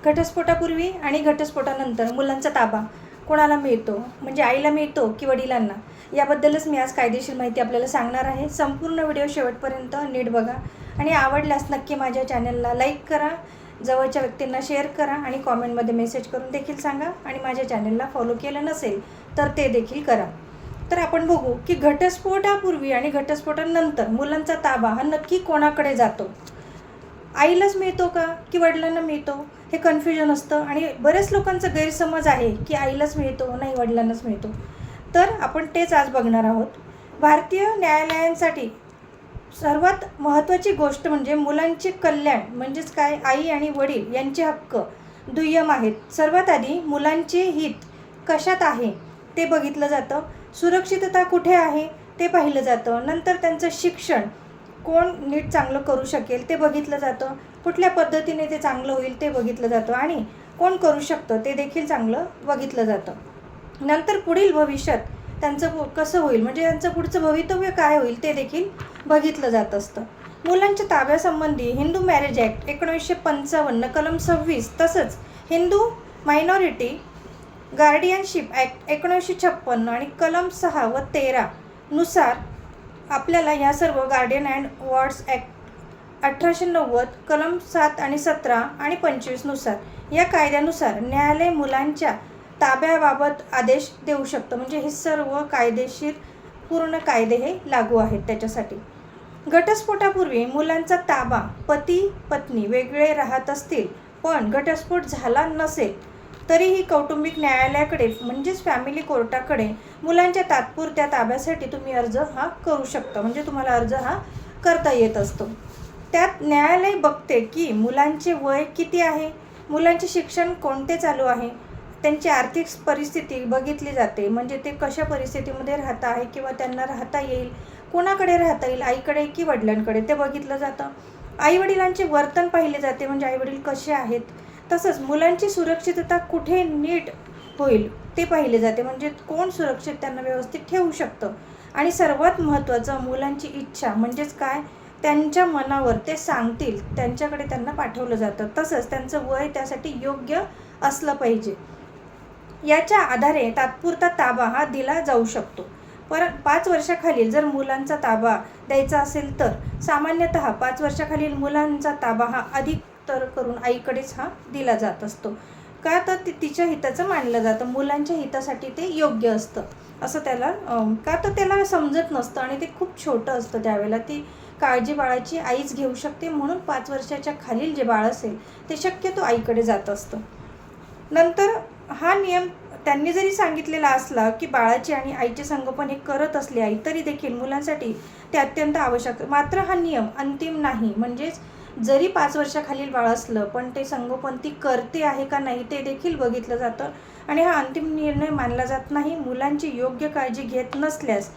घटस्फोटापूर्वी आणि घटस्फोटानंतर मुलांचा ताबा कोणाला मिळतो, म्हणजे आईला मिळतो की वडिलांना, याबद्दलच मी आज कायदेशीर माहिती आपल्याला सांगणार आहे. संपूर्ण व्हिडिओ शेवटपर्यंत नीट बघा आणि आवडल्यास नक्की माझ्या चॅनलला लाईक करा, जवळच्या व्यक्तींना शेअर करा आणि कॉमेंटमध्ये मेसेज करून देखील सांगा. आणि माझ्या चॅनलला फॉलो केलं नसेल तर ते देखील करा. तर आपण बघू की घटस्फोटापूर्वी आणि घटस्फोटानंतर मुलांचा ताबा हा नक्की कोणाकडे जातो. आईलाच मिळतो का की वडिलांना मिळतो, हे कन्फ्युजन असतं आणि बरेच लोकांचा गैरसमज आहे की आईलाच मिळतो, नाही वडिलांनाच मिळतो. तर आपण तेच आज बघणार आहोत. भारतीय न्यायालयांसाठी सर्वात महत्त्वाची गोष्ट म्हणजे मुलांचे कल्याण, म्हणजेच काय, आई आणि वडील यांचे हक्क दुय्यम आहेत. सर्वात आधी मुलांचे हित कशात आहे ते बघितलं जातं, सुरक्षितता कुठे आहे ते पाहिलं जातं, नंतर त्यांचं शिक्षण कोण नीट चांगलं करू शकेल ते बघितलं जातं, कुठल्या पद्धतीने ते चांगलं होईल ते बघितलं जातं आणि कोण करू शकतं ते देखील चांगलं बघितलं जातं. नंतर पुढील भविष्यात त्यांचं कसं होईल, म्हणजे त्यांचं पुढचं भवितव्य काय होईल ते देखील बघितलं जात असतं. मुलांच्या ताब्यासंबंधी हिंदू मॅरेज ॲक्ट 1955 कलम 26, तसंच हिंदू मायनॉरिटी गार्डियनशिप ॲक्ट 1956 आणि कलम 6 व 13 नुसार आपल्याला ह्या सर्व गार्डियन अँड वॉर्ड्स ॲक्ट 1890 कलम 7 आणि 17 आणि 25 नुसार या कायद्यानुसार न्यायालय मुलांच्या ताब्याबाबत आदेश देऊ शकतं. म्हणजे हे सर्व कायदेशीर पूर्ण कायदे हे लागू आहेत त्याच्यासाठी. घटस्फोटापूर्वी मुलांचा ताबा पती पत्नी वेगळे राहत असतील पण घटस्फोट झाला नसेल तरीही कौटुंबिक न्यायालयाकडे म्हणजेच फॅमिली कोर्टाकडे मुलांच्या तात्पुरत्या ताब्यासाठी तुम्ही अर्ज हा करू शकता, म्हणजे तुम्हाला अर्ज हा करता येत असतो. त्यात न्यायालय बघते की मुलांचे वय किती आहे, मुलांचे शिक्षण कोणते चालू आहे, त्यांची आर्थिक परिस्थिती बघितली जाते, म्हणजे ते कशा परिस्थितीमध्ये राहता आहे किंवा त्यांना राहता येईल, कोणाकडे राहता येईल, आईकडे की वडिलांकडे ते बघितलं जातं. आईवडिलांचे वर्तन पाहिले जाते, म्हणजे आईवडील कसे आहेत. तसंच मुलांची सुरक्षितता कुठे नीट होईल ते पाहिले जाते, म्हणजे कोण सुरक्षित त्यांना व्यवस्थित ठेवू शकतं. आणि सर्वात महत्त्वाचं मुलांची इच्छा, म्हणजेच काय, त्यांच्या मनावर ते सांगतील त्यांच्याकडे त्यांना पाठवलं जातं. तसंच त्यांचं वय त्यासाठी योग्य असलं पाहिजे. याच्या आधारे तात्पुरता ताबा हा दिला जाऊ शकतो. 5 वर्षाखालील जर मुलांचा ताबा द्यायचा असेल तर सामान्यतः 5 वर्षाखालील मुलांचा ताबा हा अधिक तर करून आईकडेच हा दिला जात असतो. का तर तिच्या हिताचं मानलं जातं, मुलांच्या हितासाठी ते योग्य असतं असं त्याला, का तर त्याला समजत नसतं आणि ते खूप छोटं असतं त्यावेळेला. ती काळजी बाळाची आईच घेऊ शकते, म्हणून 5 वर्षाच्या खालील जे बाळ असेल ते शक्यतो आईकडे जात असतं. नंतर हा नियम त्यांनी जरी सांगितलेला असला की बाळाचे आणि आईचे संगोपन हे करत असले आई, तरी देखील मुलांसाठी ते अत्यंत आवश्यक. मात्र हा नियम अंतिम नाही, म्हणजेच जरी 5 वर्षाखालील बाळ असलं पण ते संगोपन ती करते आहे का नाही ते देखील बघितलं जातं आणि हा अंतिम निर्णय मानला जात नाही. मुलांची योग्य काळजी घेत नसल्यास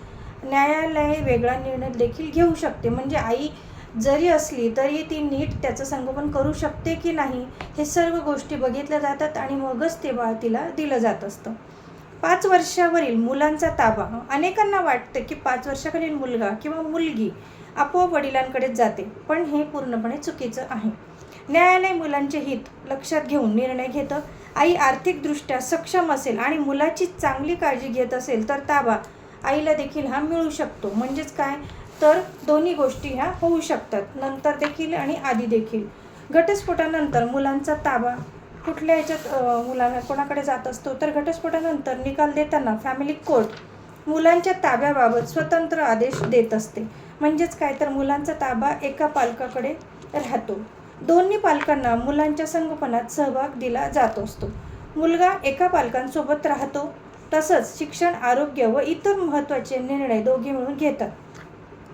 न्यायालय वेगळा निर्णय देखील घेऊ शकते, म्हणजे आई जरी असली तरी ती नीट त्याचं संगोपन करू शकते की नाही हे सर्व गोष्टी बघितल्या जातात आणि मगच ते बाळ तिला दिलं जात असतं. 5 वर्षावरील मुलांचा ताबा, अनेकांना वाटतं की 5 वर्षाखालील मुलगा किंवा मुलगी आपोआप वडिलांकडेच जाते, पण हे पूर्णपणे चुकीचं आहे. न्यायालय मुलांचे हित लक्षात घेऊन निर्णय घेतं. आई आर्थिकदृष्ट्या सक्षम असेल आणि मुलाची चांगली काळजी घेत असेल तर ताबा आईला देखील हा मिळू शकतो, म्हणजेच काय, तर दोन्ही गोष्टी ह्या होऊ शकतात, नंतर देखील आणि आधी देखील. घटस्फोटानंतर मुलांचा ताबा कुठल्या ह्याच्यात मुलांना कोणाकडे जात असतो, तर घटस्फोटानंतर निकाल देताना फॅमिली कोर्ट मुलांच्या ताब्याबाबत स्वतंत्र आदेश देत असते, म्हणजेच काय, तर मुलांचा ताबा एका पालकाकडे राहतो. दोन्ही पालकांना मुलांच्या संगोपनात सहभाग दिला जात असतो. मुलगा एका पालकांसोबत राहतो, तसंच शिक्षण, आरोग्य व इतर महत्त्वाचे निर्णय दोघे मिळून घेतात.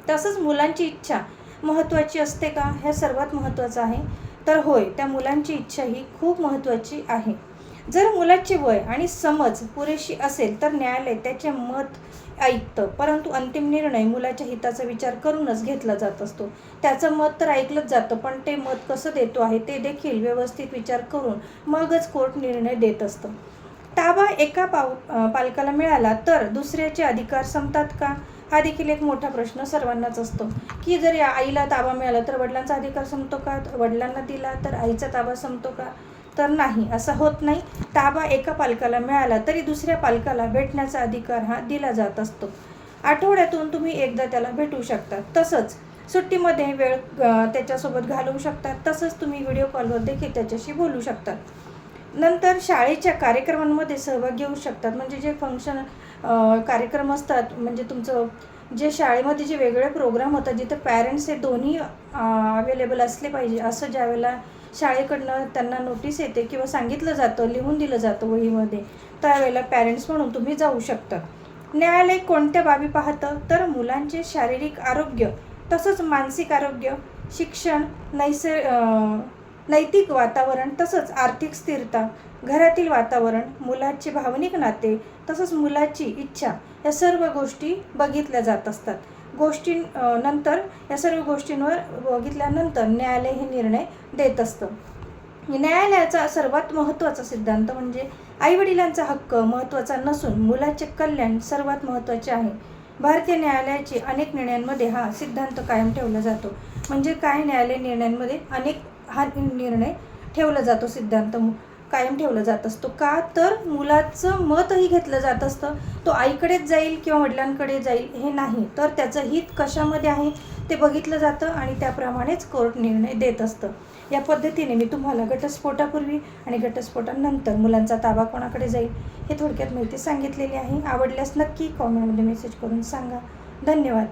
तसंच मुलांची इच्छा महत्त्वाची असते का, हे सर्वात महत्त्वाचं आहे. तर होय, त्या मुलांची इच्छा ही खूप महत्त्वाची आहे. जर मुलाचे वय आणि समज पुरेशी असेल तर न्यायालय त्याचे मत ऐकतं, परंतु अंतिम निर्णय मुलाच्या हिताचा विचार करूनच घेतला जात असतो. त्याचं मत तर ऐकलंच जातं, पण ते मत कसं देतो आहे ते देखील व्यवस्थित विचार करून मगच कोर्ट निर्णय देत असतं. ताबा एका पालकाला मिळाला तर दुसऱ्याचे अधिकार संपतात का, हा देखील एक मोठा प्रश्न सर्वांनाच असतो की जर या आईला ताबा मिळाला तर वडिलांचा अधिकार संपतो का, वडिलांना दिला तर आईचा ताबा संपतो का. तर नाही, असं होत नाही. ताबा एका पालकाला मिळाला तरी दुसऱ्या पालकाला भेटण्याचा अधिकार हा दिला जात असतो. आठवड्यातून तुम्ही एकदा त्याला भेटू शकता. तसंच सुट्टीमध्ये वेळ त्याच्यासोबत घालवू शकता. तसंच तुम्ही व्हिडिओ कॉलवर देखील त्याच्याशी बोलू शकतात. नंतर शाळेच्या कार्यक्रमांमध्ये सहभाग घेऊ शकतात. म्हणजे जे फंक्शन कार्यक्रम असतात, म्हणजे तुमचं जे शाळेमध्ये जे वेगळे प्रोग्राम होतात जिथे पॅरेंट्स हे दोन्ही अवेलेबल असले पाहिजे, असं ज्यावेळेला शाळेकडनं त्यांना नोटीस येते किंवा सांगितलं जातं, लिहून दिलं जातं वहीमध्ये, त्यावेळेला पॅरेंट्स म्हणून तुम्ही जाऊ शकता. न्यायालय कोणत्या बाबी पाहतं, तर मुलांचे शारीरिक आरोग्य, तसंच मानसिक आरोग्य, शिक्षण, नैतिक वातावरण, तसंच आर्थिक स्थिरता, घरातील वातावरण, मुलाचे भावनिक नाते, तसंच मुलाची इच्छा, या सर्व गोष्टी बघितल्या जात असतात. नंतर या सर्व गोष्टींवर बघितल्यानंतर न्यायालय हे निर्णय देत असतं. न्यायालयाचा सर्वात महत्त्वाचा सिद्धांत म्हणजे आईवडिलांचा हक्क महत्त्वाचा नसून मुलाचे कल्याण सर्वात महत्त्वाचे आहे. भारतीय न्यायालयाचे अनेक निर्णयांमध्ये हा सिद्धांत कायम ठेवला जातो. म्हणजे काय, न्यायालय निर्णयांमध्ये हा निर्णय ठेवला जातो, सिद्धांत कायम ठेवला जात असतो. का, तर मुलाचं मतही घेतलं जात असतं. तो आईकडेच जाईल किंवा वडिलांकडे जाईल हे नाही, तर त्याचं हित कशामध्ये आहे ते बघितलं जातं आणि त्याप्रमाणेच कोर्ट निर्णय देत असतं. या पद्धतीने मी तुम्हाला घटस्फोटापूर्वी आणि घटस्फोटानंतर मुलांचा ताबा कोणाकडे जाईल हे थोडक्यात माहिती सांगितलेली आहे. आवडल्यास नक्की कॉमेंटमध्ये मेसेज करून सांगा. धन्यवाद.